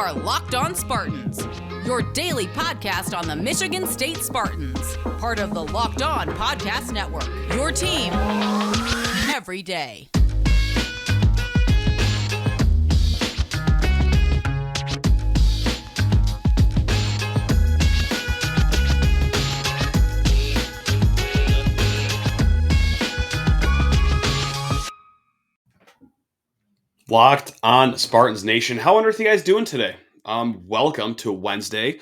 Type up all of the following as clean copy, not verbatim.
Are Locked On Spartans, your daily podcast on the Michigan State Spartans, part of the Locked On Podcast Network, your team every day. Locked On Spartans Nation. How on earth are you guys doing today? Welcome to Wednesday.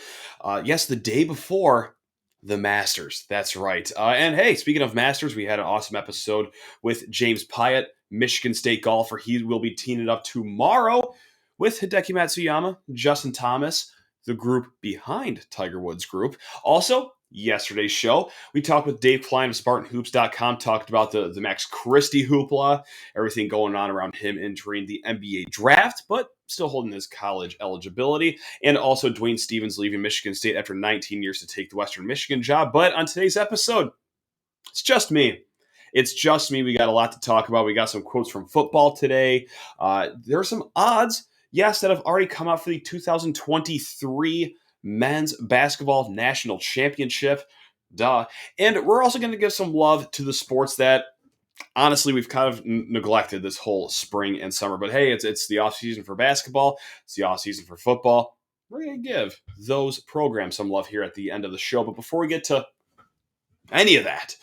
Yes, the day before the Masters. That's right. And hey, speaking of Masters, we had an awesome episode with James Pyatt, Michigan State golfer. He will be teeing it up tomorrow with Hideki Matsuyama, Justin Thomas, the group behind Tiger Woods' group. Also, yesterday's show, we talked with Dave Klein of SpartanHoops.com, talked about the Max Christie hoopla, everything going on around him entering the NBA draft, but still holding his college eligibility, and also Dwayne Stevens leaving Michigan State after 19 years to take the Western Michigan job. But on today's episode, it's just me. It's just me. We got a lot to talk about. We got some quotes from football today. There are some odds, yes, that have already come out for the 2023 Men's Basketball National Championship. Duh. And we're also going to give some love to the sports that, honestly, we've kind of neglected this whole spring and summer. But hey, it's the offseason for basketball. It's the offseason for football. We're going to give those programs some love here at the end of the show. But before we get to any of that,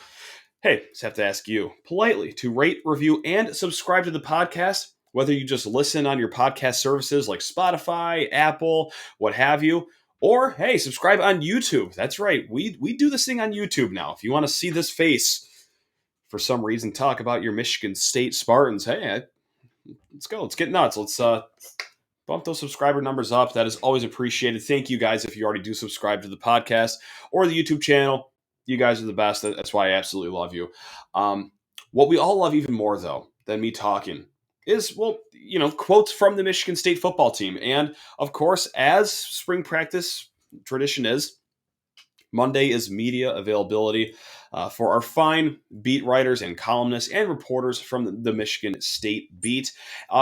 hey, just have to ask you politely to rate, review, and subscribe to the podcast, whether you just listen on your podcast services like Spotify, Apple, what have you. Or, hey, subscribe on YouTube. That's right. We do this thing on YouTube now. If you want to see this face, for some reason, talk about your Michigan State Spartans, hey, let's go. Let's get nuts. Let's bump those subscriber numbers up. That is always appreciated. Thank you guys if you already do subscribe to the podcast or the YouTube channel. You guys are the best. That's why I absolutely love you. What we all love even more, though, than me talking is, well, quotes from the Michigan State football team. And, of course, as spring practice tradition is, Monday is media availability for our fine beat writers and columnists and reporters from the Michigan State beat.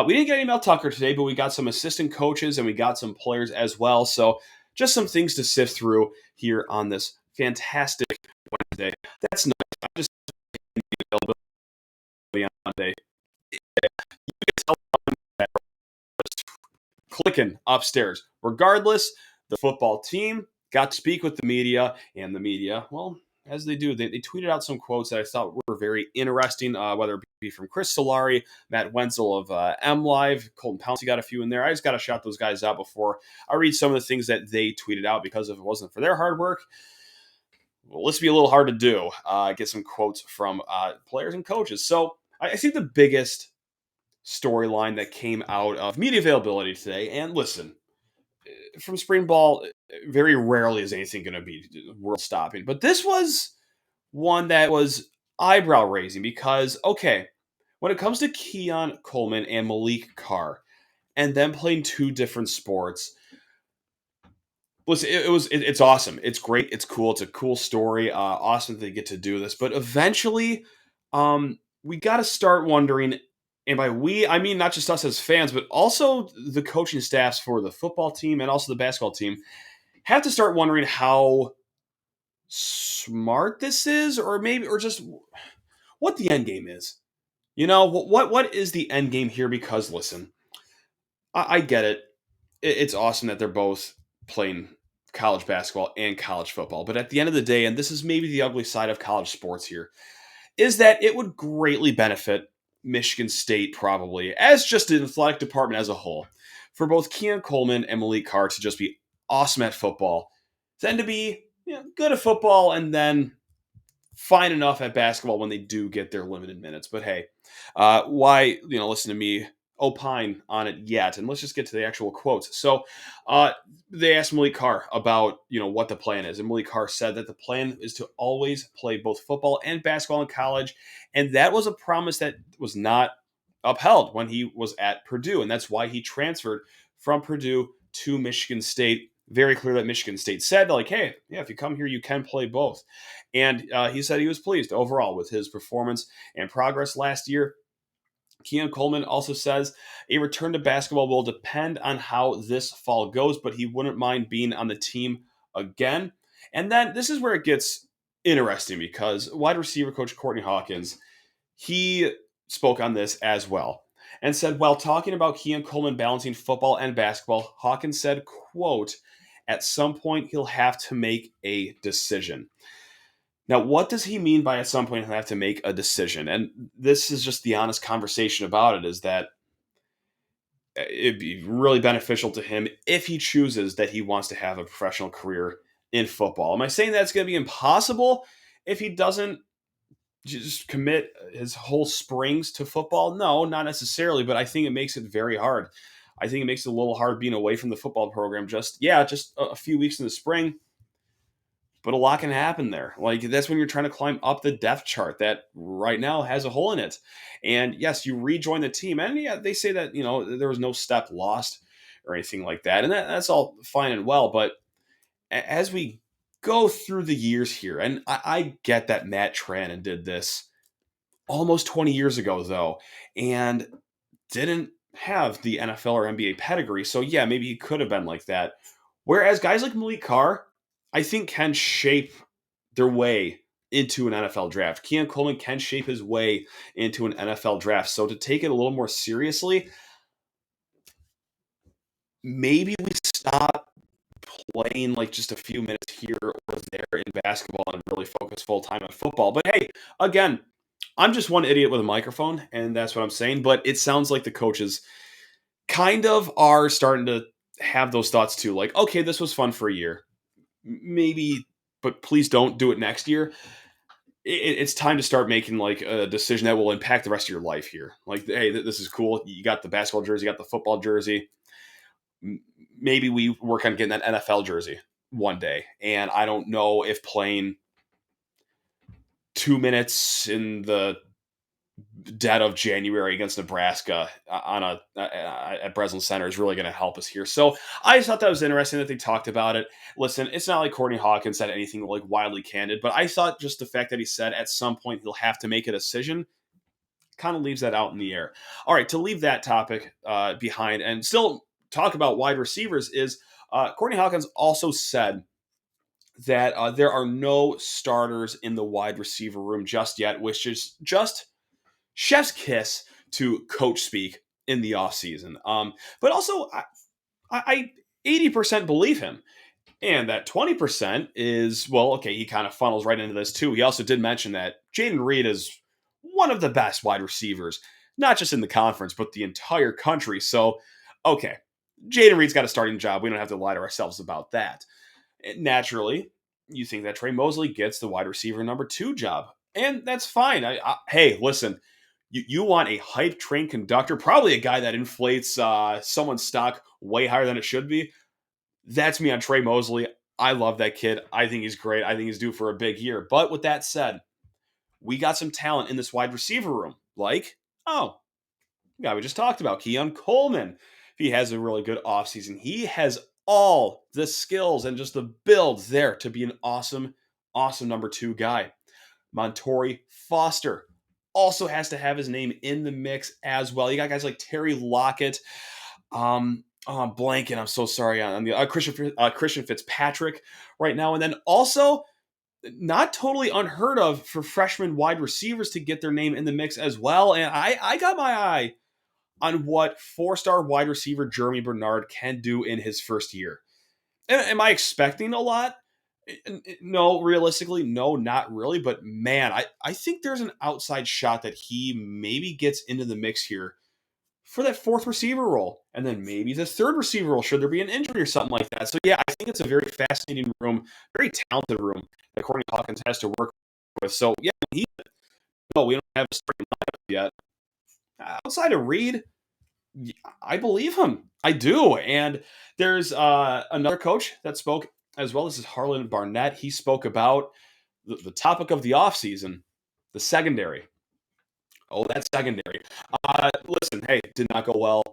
We didn't get any Mel Tucker today, but we got some assistant coaches and we got some players as well. So just some things to sift through here on this fantastic Wednesday. That's nice. I just availability on Monday. Clicking upstairs. Regardless, the football team got to speak with the media, and the media, well, as they do, they tweeted out some quotes that I thought were very interesting, whether it be from Chris Solari, Matt Wenzel of MLive, Colton Pouncey got a few in there. I just got to shout those guys out before I read some of the things that they tweeted out, because if it wasn't for their hard work, well, this would be a little hard to do, get some quotes from players and coaches. So I think the biggest storyline that came out of media availability today, and listen, from spring ball, very rarely is anything going to be world stopping, but this was one that was eyebrow raising because, okay, when it comes to Keon, Coleman, and Maliq Carr, and them playing two different sports, listen, it's awesome. It's great. It's cool. It's a cool story. Awesome that they get to do this, but eventually, we got to start wondering. And by we, I mean not just us as fans, but also the coaching staffs for the football team and also the basketball team have to start wondering how smart this is, or just what the end game is. What is the end game here? Because listen, I get it. It's awesome that they're both playing college basketball and college football. But at the end of the day, and this is maybe the ugly side of college sports here, is that it would greatly benefit Michigan State, probably, as just an athletic department as a whole, for both Keon Coleman and Maliq Carr to just be awesome at football, then to be good at football, and then fine enough at basketball when they do get their limited minutes. But hey, why listen to me opine on it yet? And let's just get to the actual quotes. So they asked Maliq Carr about what the plan is, and Maliq Carr said that the plan is to always play both football and basketball in college, and that was a promise that was not upheld when he was at Purdue, and that's why he transferred from Purdue to Michigan State. Very clear that Michigan State said, like, hey, yeah, if you come here, you can play both. And he said he was pleased overall with his performance and progress last year. Keon Coleman also says a return to basketball will depend on how this fall goes, but he wouldn't mind being on the team again. And then this is where it gets interesting because wide receiver coach Courtney Hawkins, he spoke on this as well and said, while talking about Keon Coleman balancing football and basketball, Hawkins said, quote, at some point he'll have to make a decision. Now, what does he mean by at some point he'll have to make a decision? And this is just the honest conversation about it, is that it'd be really beneficial to him if he chooses that he wants to have a professional career in football. Am I saying that's going to be impossible if he doesn't just commit his whole springs to football? No, not necessarily, but I think it makes it very hard. I think it makes it a little hard being away from the football program just a few weeks in the spring. But a lot can happen there. Like, that's when you're trying to climb up the depth chart that right now has a hole in it. And yes, you rejoin the team. And yeah, they say that, there was no step lost or anything like that. And that's all fine and well. But as we go through the years here, and I get that Matt Trannon did this almost 20 years ago, though, and didn't have the NFL or NBA pedigree. So yeah, maybe he could have been like that. Whereas guys like Maliq Carr, I think, can shape their way into an NFL draft. Keon Coleman can shape his way into an NFL draft. So to take it a little more seriously, maybe we stop playing like just a few minutes here or there in basketball and really focus full time on football. But hey, again, I'm just one idiot with a microphone, and that's what I'm saying. But it sounds like the coaches kind of are starting to have those thoughts too. Like, okay, this was fun for a year. Maybe, but please don't do it next year. It's time to start making like a decision that will impact the rest of your life here. Like, hey, this is cool. You got the basketball jersey, you got the football jersey. Maybe we work on getting that NFL jersey one day. And I don't know if playing 2 minutes in the dead of January against Nebraska at Breslin Center is really going to help us here. So I just thought that was interesting that they talked about it. Listen, it's not like Courtney Hawkins said anything like wildly candid, but I thought just the fact that he said at some point he'll have to make a decision kind of leaves that out in the air. All right, to leave that topic behind and still talk about wide receivers is Courtney Hawkins also said that there are no starters in the wide receiver room just yet, which is just chef's kiss to coach speak in the offseason. But also, I 80% believe him. And that 20% is, well, okay, he kind of funnels right into this too. He also did mention that Jayden Reed is one of the best wide receivers, not just in the conference, but the entire country. So, okay, Jayden Reed's got a starting job. We don't have to lie to ourselves about that. Naturally, you think that Trey Mosley gets the wide receiver number 2 job. And that's fine. Hey, listen, you want a hype train conductor, probably a guy that inflates someone's stock way higher than it should be. That's me on Trey Mosley. I love that kid. I think he's great. I think he's due for a big year. But with that said, we got some talent in this wide receiver room. Like, the guy we just talked about, Keon Coleman. He has a really good offseason. He has all the skills and just the build there to be an awesome, awesome number 2 guy. Montori Foster also has to have his name in the mix as well. You got guys like Terry Lockett. I'm blanking. I'm so sorry on the Christian Fitzpatrick right now. And then also, not totally unheard of for freshman wide receivers to get their name in the mix as well. And I got my eye on what 4-star wide receiver Jeremy Bernard can do in his first year. Am I expecting a lot? No, realistically, no, not really. But man, I think there's an outside shot that he maybe gets into the mix here for that 4th receiver role. And then maybe the 3rd receiver role, should there be an injury or something like that. So yeah, I think it's a very fascinating room, very talented room that Courtney Hawkins has to work with. So yeah, we don't have a starting lineup yet. Outside of Reed, I believe him. I do. And there's another coach that spoke as well. This is Harlan Barnett. He spoke about the topic of the offseason, the secondary. Oh, that secondary. Listen, hey, it did not go well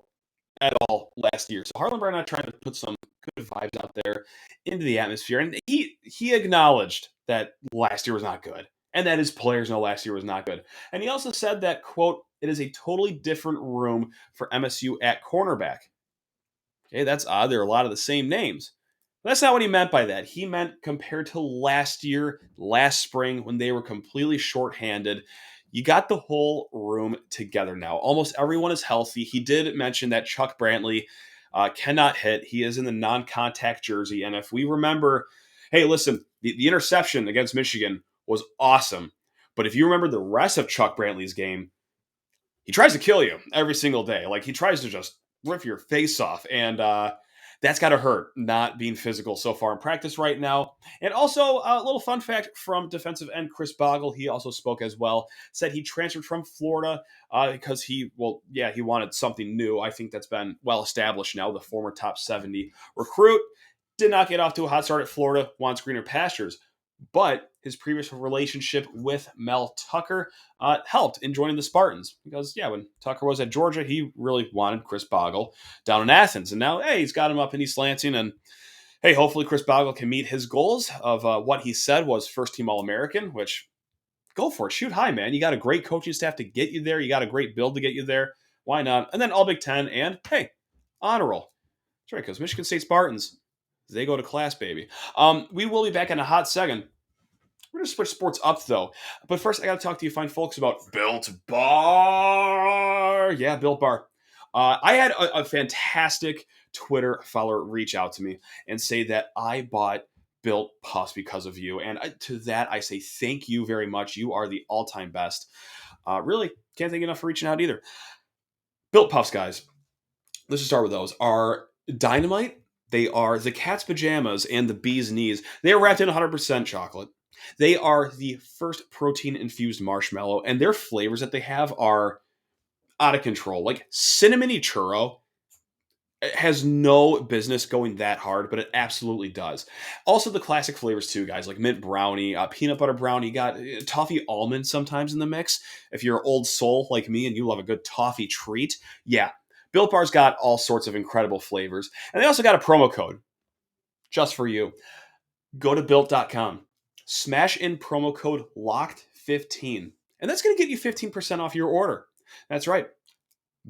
at all last year. So Harlan Barnett trying to put some good vibes out there into the atmosphere. And he acknowledged that last year was not good and that his players know last year was not good. And he also said that, quote, it is a totally different room for MSU at cornerback. Okay, that's odd. There are a lot of the same names. That's not what he meant by that. He meant compared to last year, last spring, when they were completely shorthanded. You got the whole room together now. Almost everyone is healthy. He did mention that Chuck Brantley cannot hit. He is in the non-contact jersey. And if we remember, hey, listen, the interception against Michigan was awesome. But if you remember the rest of Chuck Brantley's game, he tries to kill you every single day. Like, he tries to just rip your face off. And that's got to hurt, not being physical so far in practice right now. And also, a little fun fact from defensive end Chris Bogle, he also spoke as well, said he transferred from Florida because he wanted something new. I think that's been well established now. The former top 70 recruit did not get off to a hot start at Florida, wants greener pastures. But his previous relationship with Mel Tucker helped in joining the Spartans. Because, when Tucker was at Georgia, he really wanted Chris Bogle down in Athens. And now, he's got him up in East Lansing. And, hopefully Chris Bogle can meet his goals of what he said was first-team All-American, which, go for it. Shoot high, man. You got a great coaching staff to get you there. You got a great build to get you there. Why not? And then All Big Ten and, honor roll. That's right, because Michigan State Spartans, they go to class, baby. We will be back in a hot second. We're going to switch sports up, though. But first, I got to talk to you fine folks about Built Bar. Yeah, Built Bar. I had a fantastic Twitter follower reach out to me and say that I bought Built Puffs because of you. And to that, I say thank you very much. You are the all-time best. Really, can't thank you enough for reaching out either. Built Puffs, guys. Let's just start with those. Are dynamite. They are the cat's pajamas and the bee's knees. They are wrapped in 100% chocolate. They are the first protein-infused marshmallow, and their flavors that they have are out of control. Like cinnamony churro has no business going that hard, but it absolutely does. Also, the classic flavors too, guys, like mint brownie, peanut butter brownie, got toffee almond sometimes in the mix. If you're an old soul like me and you love a good toffee treat, Built Bar's got all sorts of incredible flavors. And they also got a promo code just for you. Go to Built.com. Smash in promo code LOCKED15. And that's going to get you 15% off your order. That's right.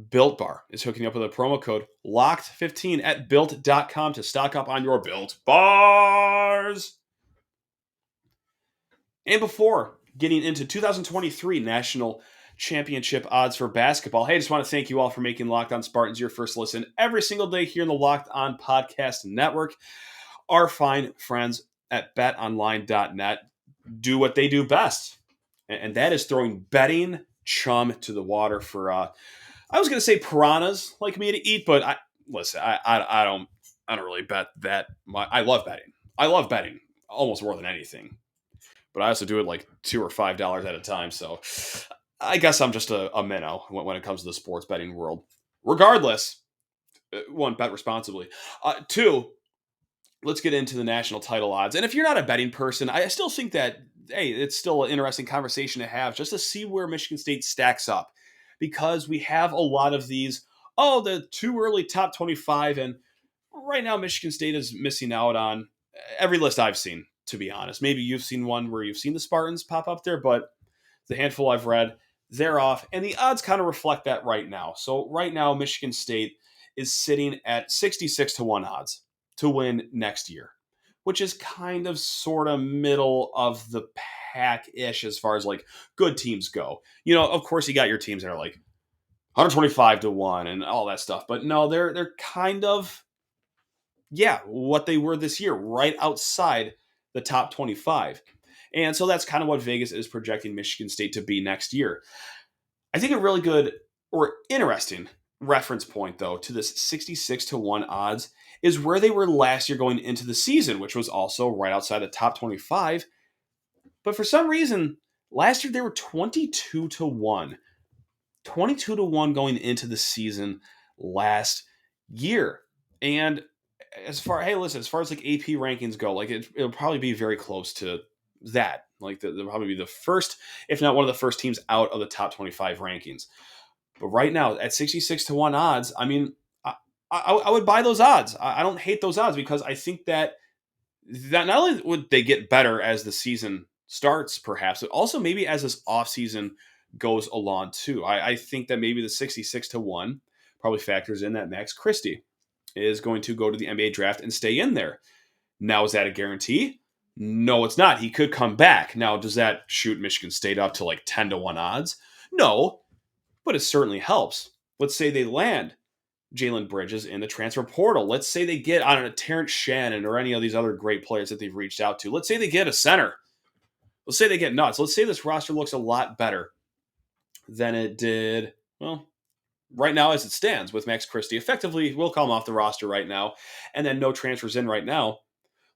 Built Bar is hooking you up with a promo code LOCKED15 at Built.com to stock up on your Built Bars. And before getting into 2023 National Championship odds for basketball, I just want to thank you all for making Locked On Spartans your first listen every single day here in the Locked On Podcast Network. Our fine friends at betonline.net do what they do best, and that is throwing betting chum to the water for I was going to say piranhas like me to eat, but I don't really bet that much. I love betting almost more than anything, but I also do it like $2 or $5 at a time. So I guess I'm just a minnow when it comes to the sports betting world. Regardless, one, bet responsibly. Two, let's get into the national title odds. And if you're not a betting person, I still think that, it's still an interesting conversation to have just to see where Michigan State stacks up. Because we have a lot of these, the too early top 25. And right now, Michigan State is missing out on every list I've seen, to be honest. Maybe you've seen one where you've seen the Spartans pop up there, but the handful I've read, they're off. And the odds kind of reflect that right now. So right now, Michigan State is sitting at 66-1 odds to win next year, which is kind of sort of middle of the pack-ish as far as like good teams go. Of course you got your teams that are like 125-1 and all that stuff, but no, they're kind of, what they were this year, right outside the top 25. And so that's kind of what Vegas is projecting Michigan State to be next year. I think a really good or interesting reference point, though, to this 66-1 odds is where they were last year going into the season, which was also right outside the top 25. But for some reason, last year they were 22-1. 22-1 going into the season last year. And as far as like AP rankings go, like it'll probably be very close to that. Like they'll probably be the first, if not one of the first teams out of the top 25 rankings. But right now, at 66-1 odds, I mean, I would buy those odds. I don't hate those odds because I think that not only would they get better as the season starts, perhaps, but also maybe as this offseason goes along too. I think that maybe the 66 to 1 probably factors in that Max Christie is going to go to the NBA draft and stay in there. Now, is that a guarantee? No, it's not. He could come back. Now, does that shoot Michigan State up to like 10 to 1 odds? No, but it certainly helps. Let's say they land Jalen Bridges in the transfer portal. Let's say they get, I don't know, Terrence Shannon or any of these other great players that they've reached out to. Let's say they get a center. Let's say they get nuts. Let's say this roster looks a lot better than it did, well, right now as it stands with Max Christie. Effectively, we'll call him off the roster right now, and then no transfers in right now.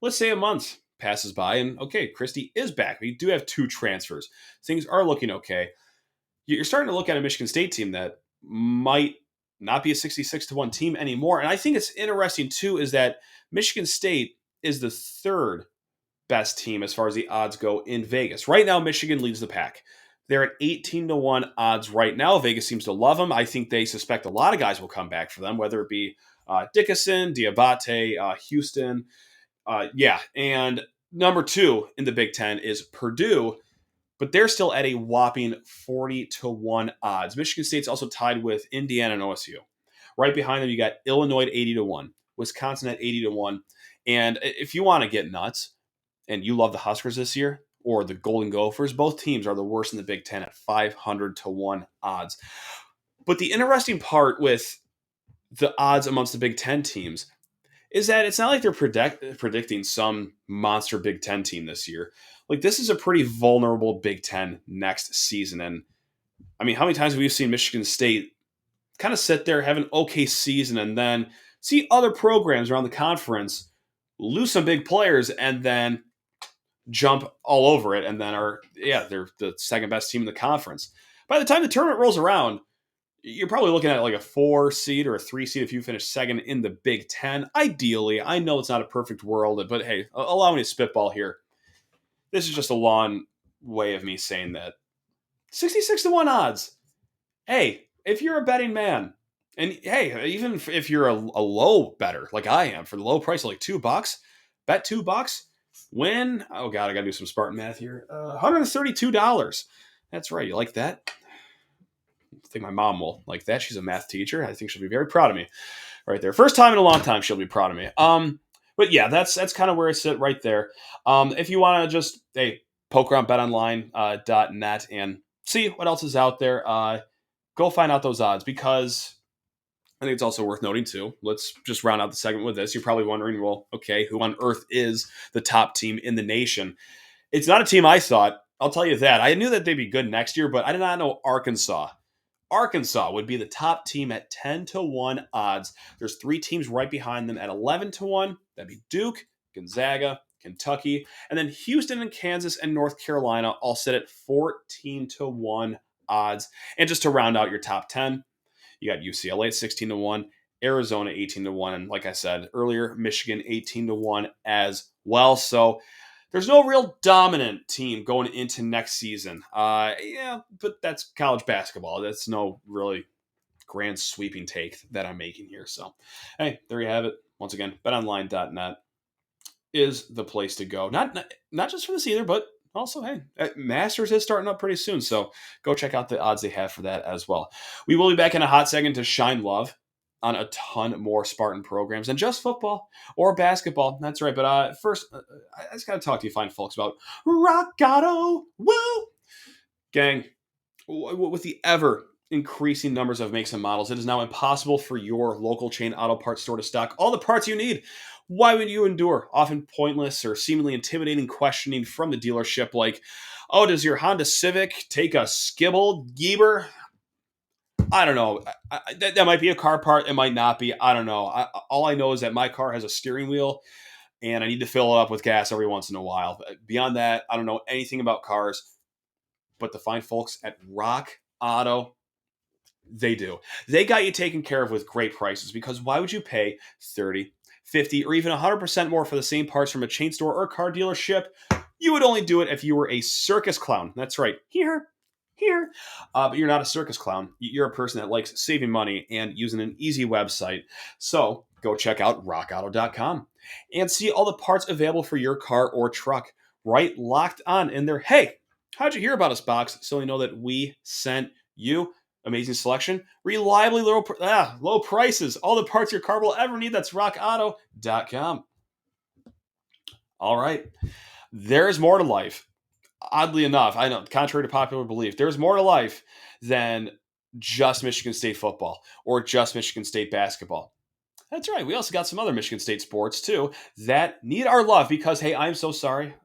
Let's say a month passes by, and okay, Christie is back. We do have 2 transfers. Things are looking okay. You're starting to look at a Michigan State team that might not be a 66 to 1 team anymore. And I think it's interesting, too, is that Michigan State is the 3rd best team as far as the odds go in Vegas. Right now, Michigan leads the pack. They're at 18 to 1 odds right now. Vegas seems to love them. I think they suspect a lot of guys will come back for them, whether it be Dickinson, Diabate, Houston. And number 2 in the Big Ten is Purdue, but they're still at a whopping 40 to 1 odds. Michigan State's also tied with Indiana and OSU. Right behind them, you got Illinois at 80 to 1, Wisconsin at 80 to 1. And if you want to get nuts and you love the Huskers this year, or the Golden Gophers, both teams are the worst in the Big Ten at 500 to 1 odds. But the interesting part with the odds amongst the Big Ten teams is that it's not like they're predicting some monster Big Ten team this year. Like, this is a pretty vulnerable Big Ten next season. And I mean, how many times have we seen Michigan State kind of sit there, have an okay season, and then see other programs around the conference lose some big players and then jump all over it, and then they're the second best team in the conference. By the time the tournament rolls around, you're probably looking at like a 4 seed or a 3 seed if you finish second in the Big Ten. Ideally, I know it's not a perfect world, but hey, allow me to spitball here. This is just a long way of me saying that 66 to 1 odds. Hey, if you're a betting man, and hey, even if you're a low better like I am, for the low price of like $2, bet $2. Win, oh God, I got to do some Spartan math here. $132. That's right. You like that? I think my mom will like that. She's a math teacher. I think she'll be very proud of me right there. First time in a long time she'll be proud of me. But yeah, that's kind of where I sit right there. If you want to just, poke around betonline.net and see what else is out there, go find out those odds, because I think it's also worth noting too. Let's just round out the segment with this. You're probably wondering, well, okay, who on earth is the top team in the nation? It's not a team I thought. I'll tell you that. I knew that they'd be good next year, but I did not know Arkansas. Arkansas would be the top team at 10 to 1 odds. There's 3 teams right behind them at 11 to 1. That'd be Duke, Gonzaga, Kentucky, and then Houston and Kansas and North Carolina all sit at 14 to 1 odds. And just to round out your top 10, you got UCLA at 16 to 1, Arizona 18 to 1, and like I said earlier, Michigan 18 to 1 as well. So there's no real dominant team going into next season. But that's college basketball. That's no really grand sweeping take that I'm making here. So, hey, there you have it. Once again, betonline.net is the place to go. Not just for this either, but also, hey, Masters is starting up pretty soon, so go check out the odds they have for that as well. We will be back in a hot second to shine love on a ton more Spartan programs than just football or basketball. That's right. But first, I just got to talk to you fine folks about Rock Auto. Woo! Gang, with the ever increasing numbers of makes and models, it is now impossible for your local chain auto parts store to stock all the parts you need. Why would you endure often pointless or seemingly intimidating questioning from the dealership like, oh, does your Honda Civic take a skibble Geber? I don't know. That might be a car part. It might not be. I don't know. All I know is that my car has a steering wheel and I need to fill it up with gas every once in a while. Beyond that, I don't know anything about cars. But the fine folks at Rock Auto, they do. They got you taken care of with great prices, because why would you pay 30, 50, or even 100% more for the same parts from a chain store or car dealership? You would only do it if you were a circus clown. That's right. Here. But you're not a circus clown. You're a person that likes saving money and using an easy website. So go check out rockauto.com and see all the parts available for your car or truck. Right locked on in there. Hey, How'd you hear about us, box? So you know that we sent you. Amazing selection, reliably low prices, all the parts your car will ever need. That's rockauto.com. All right. There's more to life. Oddly enough, I know, contrary to popular belief, there's more to life than just Michigan State football or just Michigan State basketball. That's right. We also got some other Michigan State sports too that need our love because, hey, I'm so sorry.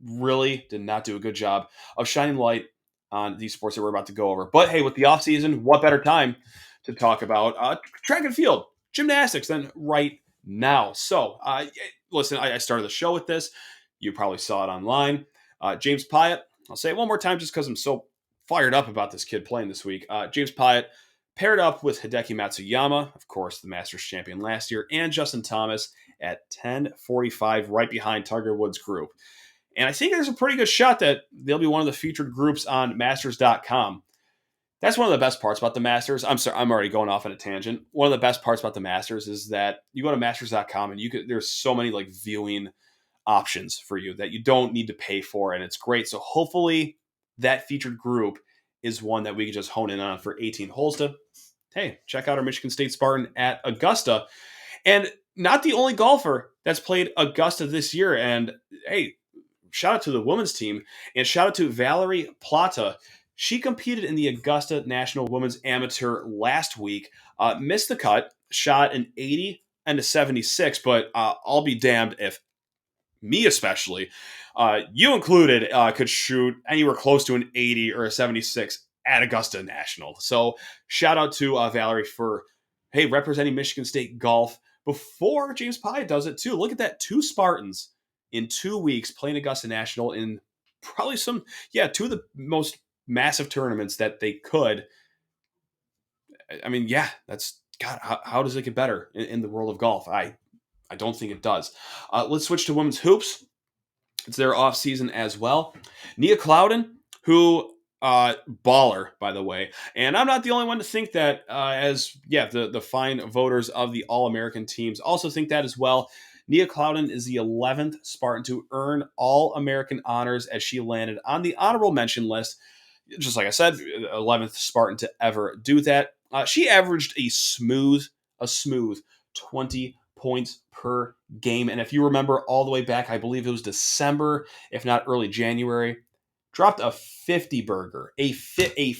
Really did not do a good job of shining light on these sports that we're about to go over. But hey, with the offseason, what better time to talk about track and field, gymnastics than right now? So, listen, I started the show with this. You probably saw it online. James Pyatt, I'll say it one more time just because I'm so fired up about this kid playing this week. James Pyatt paired up with Hideki Matsuyama, of course, the Masters champion last year, and Justin Thomas at 10:45, right behind Tiger Woods' group. And I think there's a pretty good shot that they'll be one of the featured groups on Masters.com. That's one of the best parts about the Masters. I'm sorry, I'm already going off on a tangent. One of the best parts about the Masters is that you go to Masters.com and there's so many like viewing options for you that you don't need to pay for, and it's great. So hopefully that featured group is one that we can just hone in on for 18 holes to, hey, check out our Michigan State Spartan at Augusta. And not the only golfer that's played Augusta this year. And hey, shout out to the women's team and shout out to Valerie Plata. She competed in the Augusta National Women's Amateur last week, missed the cut, shot an 80 and a 76, but I'll be damned if me especially, you included, could shoot anywhere close to an 80 or a 76 at Augusta National. So shout out to Valerie for, hey, representing Michigan State golf before James Pyatt does it too. Look at that, 2 Spartans in 2 weeks playing Augusta National in probably two of the most massive tournaments that they could. I mean, yeah, that's, God, how does it get better in the world of golf? I don't think it does. Let's switch to women's hoops. It's their off season as well. Nia Clouden, who baller, by the way, and I'm not the only one to think that. The fine voters of the All-American teams also think that as well. Nia Clouden is the 11th Spartan to earn All-American honors as she landed on the honorable mention list. Just like I said, 11th Spartan to ever do that. She averaged a smooth 20 points per game. And if you remember all the way back, I believe it was December, if not early January, dropped a 50 burger, a 50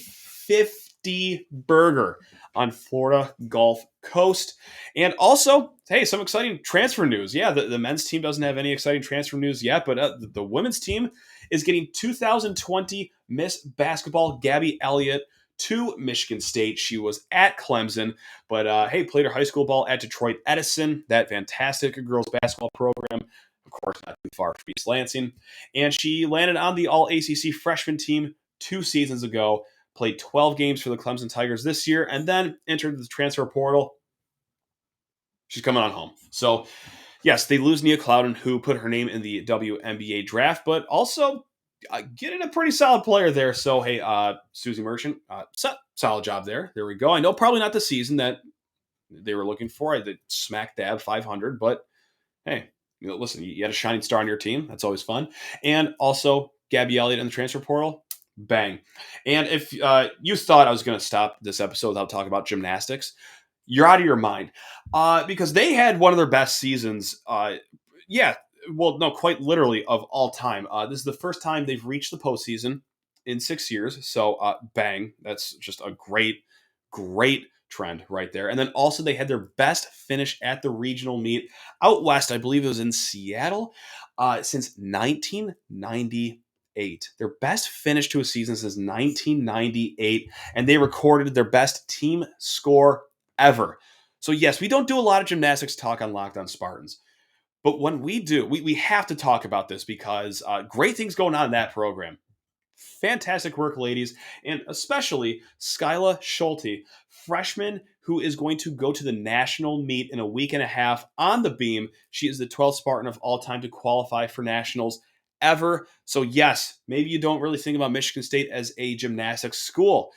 burger on Florida Gulf Coast. And also, hey, some exciting transfer news. Yeah, the men's team doesn't have any exciting transfer news yet, but the women's team is getting 2020 Miss Basketball Gabby Elliott to Michigan State. She was at Clemson, but played her high school ball at Detroit Edison, that fantastic girls basketball program. Of course, not too far from East Lansing. And she landed on the All-ACC freshman team 2 seasons ago, played 12 games for the Clemson Tigers this year, and then entered the transfer portal. She's coming on home. So, yes, they lose Nia Clouden, who put her name in the WNBA draft, but also getting a pretty solid player there. So, hey, Susie Merchant, solid job there. There we go. I know probably not the season that they were looking for. I did smack dab 500, but hey, listen, you had a shining star on your team. That's always fun. And also, Gabby Elliott in the transfer portal, bang. And if you thought I was going to stop this episode without talking about gymnastics, you're out of your mind. Because they had one of their best seasons. Quite literally of all time. This is the first time they've reached the postseason in 6 years. So, bang. That's just a great trend right there. And then also they had their best finish at the regional meet out west. I believe it was in Seattle since 1998. Their best finish to a season since 1998. And they recorded their best team score ever. So, yes, we don't do a lot of gymnastics talk on Locked On Spartans. But when we do, we have to talk about this because great things going on in that program. Fantastic work, ladies, and especially Skyla Schulte, freshman who is going to go to the national meet in a week and a half on the beam. She is the 12th Spartan of all time to qualify for nationals ever. So yes, maybe you don't really think about Michigan State as a gymnastics school,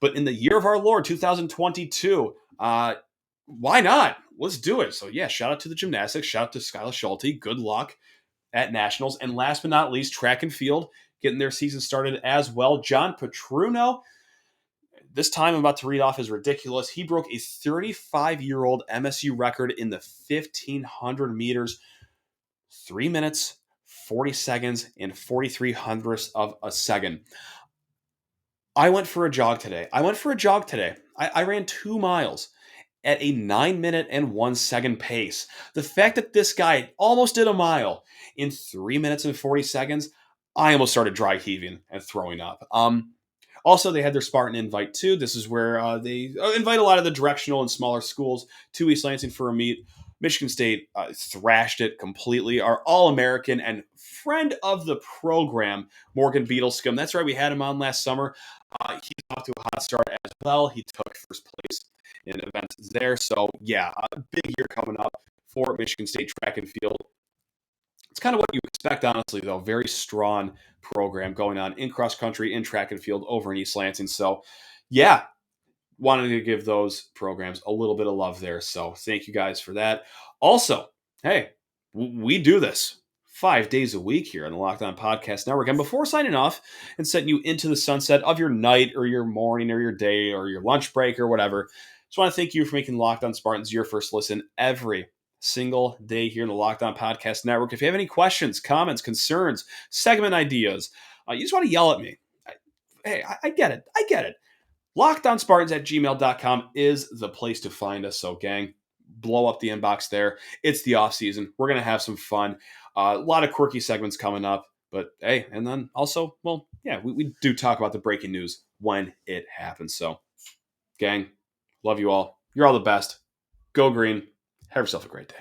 but in the year of our Lord, 2022, why not? Let's do it. So yeah, shout out to the gymnastics. Shout out to Skyla Schulte. Good luck at nationals. And last but not least, track and field. getting their season started as well. John Petruno, this time I'm about to read off is ridiculous. He broke a 35-year-old MSU record in the 1,500 meters, 3 minutes, 40 seconds, and 43 hundredths of a second. I went for a jog today. I ran 2 miles at a 9 minute and 1 second pace. The fact that this guy almost did a mile in 3 minutes and 40 seconds, I almost started dry heaving and throwing up. Also, they had their Spartan invite too. This is where they invite a lot of the directional and smaller schools to East Lansing for a meet. Michigan State thrashed it completely. Our All-American and friend of the program, Morgan Beadlescombe. That's right, we had him on last summer. He's off to a hot start as well. He took first place in events there. So, yeah, a big year coming up for Michigan State track and field. It's kind of what you expect, honestly, though. Very strong program going on in cross country, in track and field over in East Lansing. So, yeah, wanted to give those programs a little bit of love there. So, thank you guys for that. Also, hey, we do this 5 days a week here on the Locked On Podcast Network. And before signing off and setting you into the sunset of your night or your morning or your day or your lunch break or whatever, just want to thank you for making Locked On Spartans your first listen every single day here in the Locked On Podcast Network. If you have any questions, comments, concerns, segment ideas, you just want to yell at me. I get it. LockedOnSpartans@gmail.com is the place to find us. So, gang, blow up the inbox there. It's the off season. We're going to have some fun. A lot of quirky segments coming up. But, hey, and then also, well, yeah, we do talk about the breaking news when it happens. So, gang, love you all. You're all the best. Go green. Have yourself a great day.